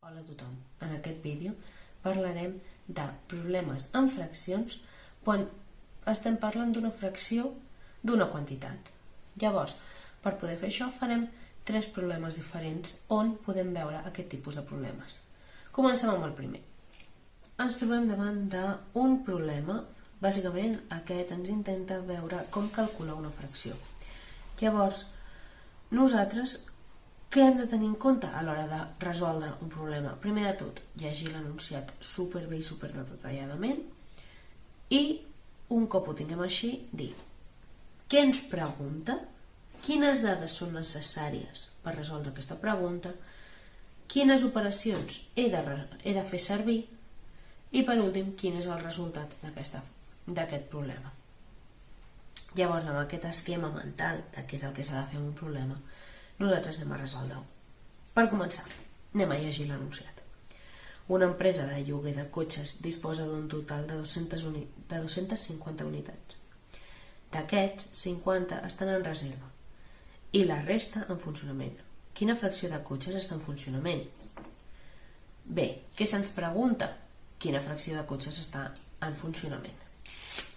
Hola a tothom, en aquest vídeo parlarem de problemes en fraccions quan estem parlant d'una fracció d'una quantitat. Llavors, per poder fer això farem 3 problemes diferents on podem veure aquest tipus de problemes. Comencem amb el primer. Ens trobem davant d'un problema, bàsicament aquest ens intenta veure com calcular una fracció. Llavors, nosaltres què hem de tenir en compte a l'hora de resoldre un problema? Primer de tot, llegir l'enunciat superbé i superdetalladament i, un cop ho tinguem així, dir què ens pregunta, quines dades són necessàries per resoldre aquesta pregunta, quines operacions he de fer servir i, per últim, quin és el resultat d'aquest problema. Llavors, amb aquest esquema mental de què és el que s'ha de fer amb un problema, nosaltres anem a resoldre-ho. Per començar, anem a llegir l'enunciat. Una empresa de lloguer de cotxes disposa d'un total de 250 unitats. D'aquests, 50 estan en reserva i la resta en funcionament. Quina fracció de cotxes està en funcionament? Bé, què se'ns pregunta? Quina fracció de cotxes està en funcionament?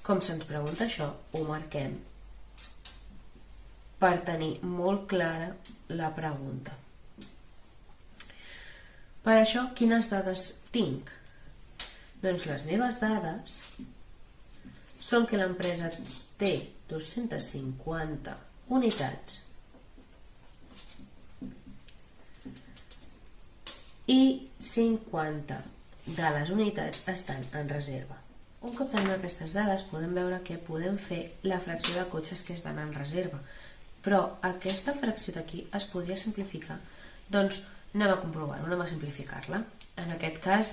Com se'ns pregunta això, ho marquem per tenir molt clara la pregunta. Per això, quines dades tinc? Doncs les meves dades són que l'empresa té 250 unitats i 50 de les unitats estan en reserva. Un cop tenim aquestes dades podem veure que podem fer la fracció de cotxes que estan en reserva. Però aquesta fracció d'aquí es podria simplificar. Doncs anem a comprovar-ho, anem a simplificar-la. En aquest cas,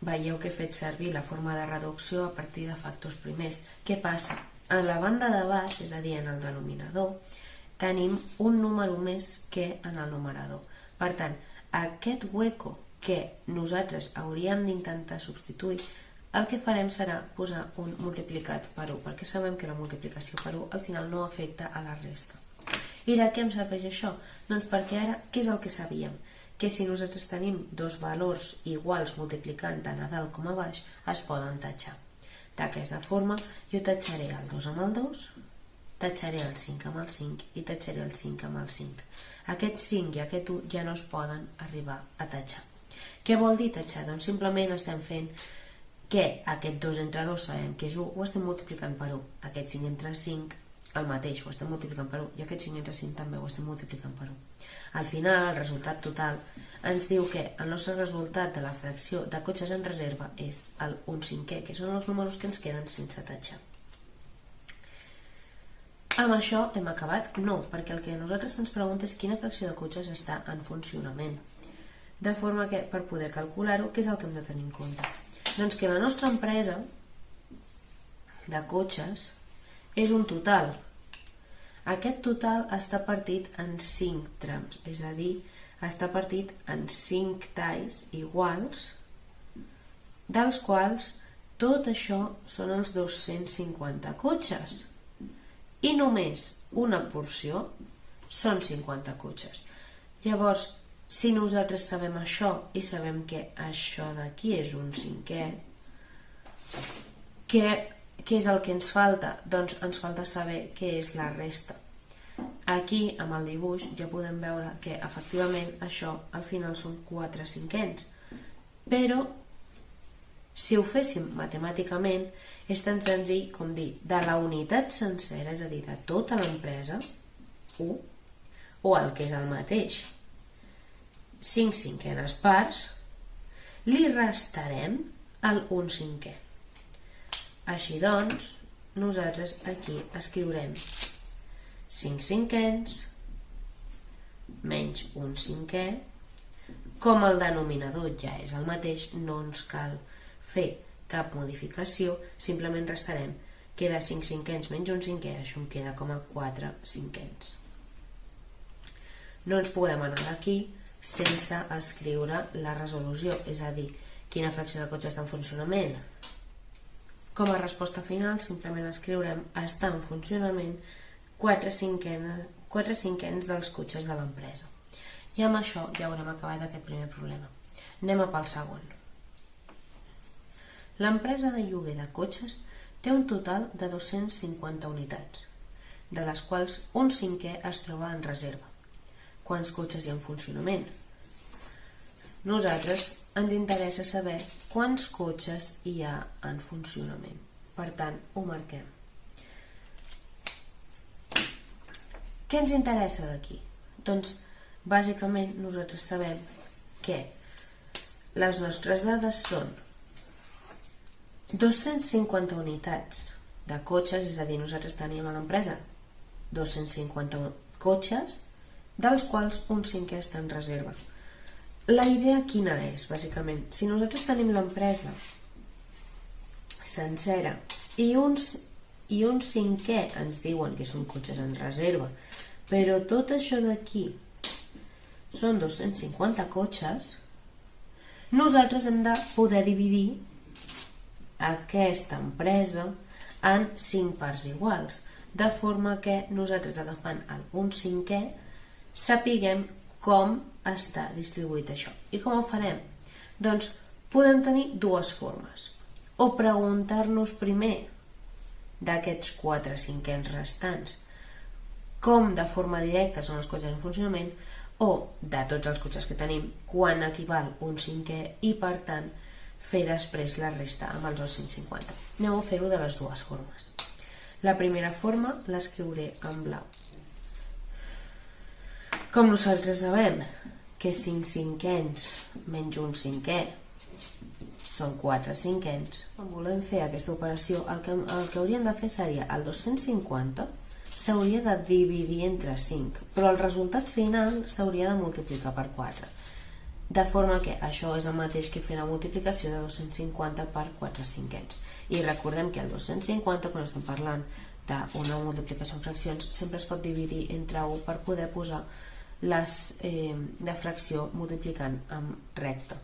veieu que he fet servir la forma de reducció a partir de factors primers. Què passa? A la banda de baix, és a dir, en el denominador, tenim un número més que en el numerador. Per tant, aquest hueco que nosaltres hauríem d'intentar substituir, el que farem serà posar un multiplicat per 1, perquè sabem que la multiplicació per 1 al final no afecta a la resta. I de què em serveix això? Doncs perquè ara, què és el que sabíem? Que si nosaltres tenim dos valors iguals multiplicant tant a dalt com a baix, es poden tatxar. D'aquesta forma, jo tatxaré el 2 amb el 2, tatxaré el 5 amb el 5 i tatxaré el 5 amb el 5. Aquest 5 i aquest 1 ja no es poden arribar a tatxar. Què vol dir tatxar? Doncs simplement estem fent que aquest 2 entre 2 sabem que és 1, ho estem multiplicant per 1. Aquest 5 entre 5 el mateix, ho estem multiplicant per 1, i aquest 5 entre 5 també ho estem multiplicant per 1. Al final, el resultat total ens diu que el nostre resultat de la fracció de cotxes en reserva és el 1/5è, que són els números que ens queden sense tatxar. Amb això hem acabat? No, perquè el que a nosaltres ens pregunta és quina fracció de cotxes està en funcionament. De forma que, per poder calcular-ho, què és el que hem de tenir en compte? Doncs que la nostra empresa de cotxes és un total. Aquest total està partit en 5 trams, és a dir, està partit en 5 talls iguals, dels quals tot això són els 250 cotxes. I només una porció són 50 cotxes. Llavors, si nosaltres sabem això i sabem que això d'aquí és un 5è, què és el que ens falta? Doncs ens falta saber què és la resta. Aquí, amb el dibuix, ja podem veure que efectivament això al final són 4 cinquens. Però, si ho féssim matemàticament, és tan senzill com dir de la unitat sencera, és a dir, de tota l'empresa, 1, o el que és el mateix, 5 cinquenes parts, li restarem el 1/5è. Així doncs, nosaltres aquí escriurem 5 cinquens menys 1/5è. Com el denominador ja és el mateix, no ens cal fer cap modificació, simplement restarem, queda 5 cinquens menys 1/5è, això em queda com a 4 cinquens. No ens podem anar d'aquí sense escriure la resolució, és a dir, quina fracció de cotxe està en funcionament. Com a resposta final, simplement escriurem està en funcionament 4 cinquens dels cotxes de l'empresa. I amb això ja haurem acabat aquest primer problema. Anem a pel segon. L'empresa de lloguer de cotxes té un total de 250 unitats, de les quals un cinquè es troba en reserva. Quants cotxes hi ha en funcionament? Nosaltres ens interessa saber quants cotxes hi ha en funcionament. Per tant, ho marquem. Què ens interessa d'aquí? Doncs, bàsicament, nosaltres sabem que les nostres dades són 250 unitats de cotxes, és a dir, nosaltres tenim a l'empresa 250 cotxes, dels quals un cinquè està en reserva. La idea quina és, bàsicament? Si nosaltres tenim l'empresa sencera i un cinquè ens diuen que són cotxes en reserva, però tot això d'aquí són 250 cotxes, nosaltres hem de poder dividir aquesta empresa en 5 parts iguals, de forma que nosaltres, agafant un cinquè, sapiguem com està distribuït això. I com ho farem? Doncs podem tenir dues formes. O preguntar-nos primer d'aquests 4 cinquens restants com de forma directa són els cotxes en funcionament, o de tots els cotxes que tenim, quan equival un cinquè, i per tant fer després la resta amb els 250. Anem a fer-ho de les dues formes. La primera forma l'escriuré en blau. Com nosaltres sabem que 5 cinquens menys un cinquè són 4 cinquens, quan volem fer aquesta operació, el que hauríem de fer seria el 250 s'hauria de dividir entre 5, però el resultat final s'hauria de multiplicar per 4. De forma que això és el mateix que fer la multiplicació de 250 per 4 cinquens. I recordem que el 250, quan estem parlant d'una multiplicació en fraccions, sempre es pot dividir entre 1 per poder posar la fracció multiplicant amb recta.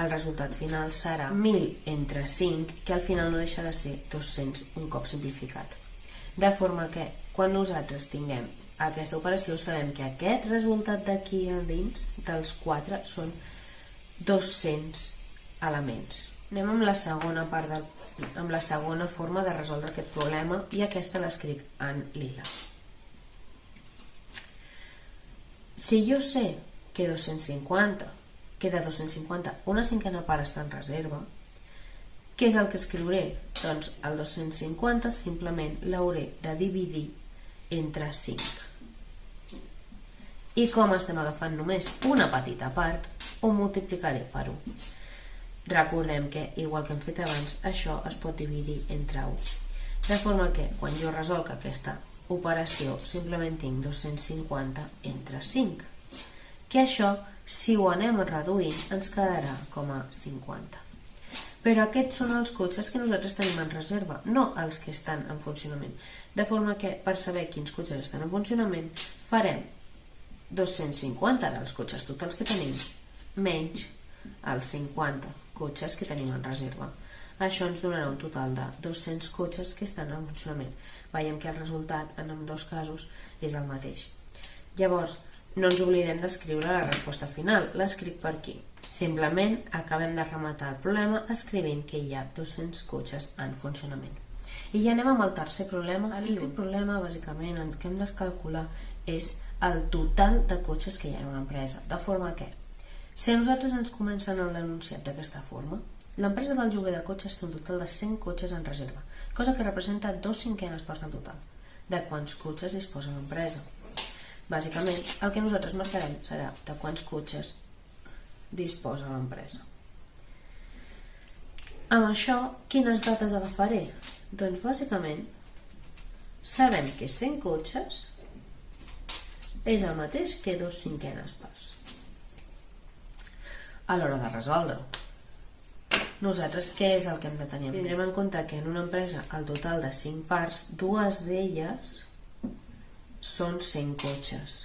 El resultat final serà 1000 entre 5, que al final no deixa de ser 200 un cop simplificat. De forma que quan nosaltres tinguem aquesta operació sabem que aquest resultat d'aquí a dins dels 4 són 200 elements. Anem amb la segona amb la segona forma de resoldre aquest problema, i aquesta l'escric en lila. Si jo sé que de 250 una cinquena part està en reserva, què és el que escriuré? Doncs el 250 simplement l'hauré de dividir entre 5. I com estem agafant només una petita part, ho multiplicaré per 1. Recordem que, igual que hem fet abans, això es pot dividir entre 1. De forma que, quan jo resolc aquesta operació, simplement tinc 250 entre 5. Que això, si ho anem reduint, ens quedarà com a 50. Però aquests són els cotxes que nosaltres tenim en reserva, no els que estan en funcionament. De forma que, per saber quins cotxes estan en funcionament, farem 250 dels cotxes totals que tenim, menys els 50 cotxes que tenim en reserva. Això ens donarà un total de 200 cotxes que estan en funcionament. Veiem que el resultat, en ambdós casos, és el mateix. Llavors, no ens oblidem d'escriure la resposta final. L'escric per aquí. Simplement acabem de rematar el problema escrivint que hi ha 200 cotxes en funcionament. I ja anem amb el tercer problema. Aquest problema, bàsicament, el que hem de calcular és el total de cotxes que hi ha en una empresa. De forma que, si nosaltres ens comencen l'enunciat d'aquesta forma, l'empresa del lloguer de cotxes té un total de 100 cotxes en reserva, cosa que representa 2 cinquenes parts del total. De quants cotxes disposa l'empresa? Bàsicament, el que nosaltres marcarem serà de quants cotxes disposa l'empresa. Amb això, quines dates agafaré? Doncs bàsicament sabem que 100 cotxes és el mateix que 2 cinquenes parts. A l'hora de resoldre-ho, nosaltres què és el que hem de tenir? Tindrem en compte que en una empresa el total de 5 parts, 2 d'elles són 100 cotxes.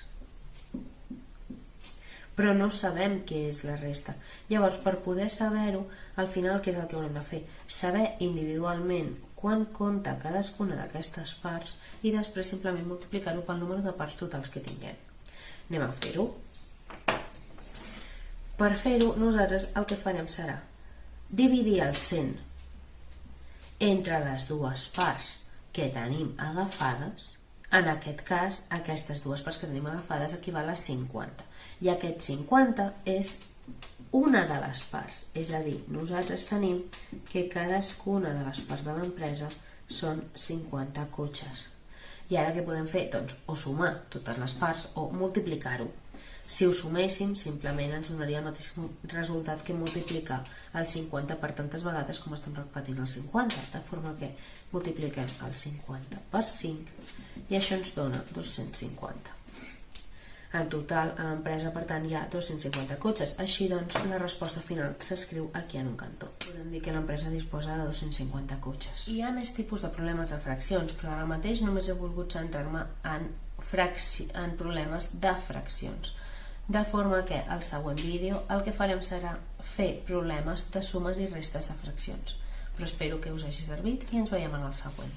Però no sabem què és la resta. Llavors, per poder saber-ho, al final què és el que haurem de fer? Saber individualment quan compta cadascuna d'aquestes parts i després simplement multiplicar-ho pel número de parts totals que tinguem. Anem a fer-ho. Per fer-ho, nosaltres el que farem serà dividir el 100 entre les dues parts que tenim agafades. En aquest cas, aquestes dues parts que tenim agafades equival a 50. I aquest 50 és una de les parts. És a dir, nosaltres tenim que cadascuna de les parts de l'empresa són 50 cotxes. I ara què podem fer? Doncs o sumar totes les parts o multiplicar-ho. Si ho suméssim, simplement ens donaria el mateix resultat que multiplicar el 50 per tantes vegades com estem repetint el 50, de forma que multipliquem el 50 per 5 i això ens dona 250. En total, a l'empresa, per tant, hi ha 250 cotxes. Així doncs, la resposta final s'escriu aquí en un cantó. Podem dir que l'empresa disposa de 250 cotxes. Hi ha més tipus de problemes de fraccions, però ara mateix només he volgut centrar-me en problemes de fraccions. De forma que al següent vídeo el que farem serà fer problemes de sumes i restes de fraccions. Però espero que us hagi servit i ens veiem en el següent.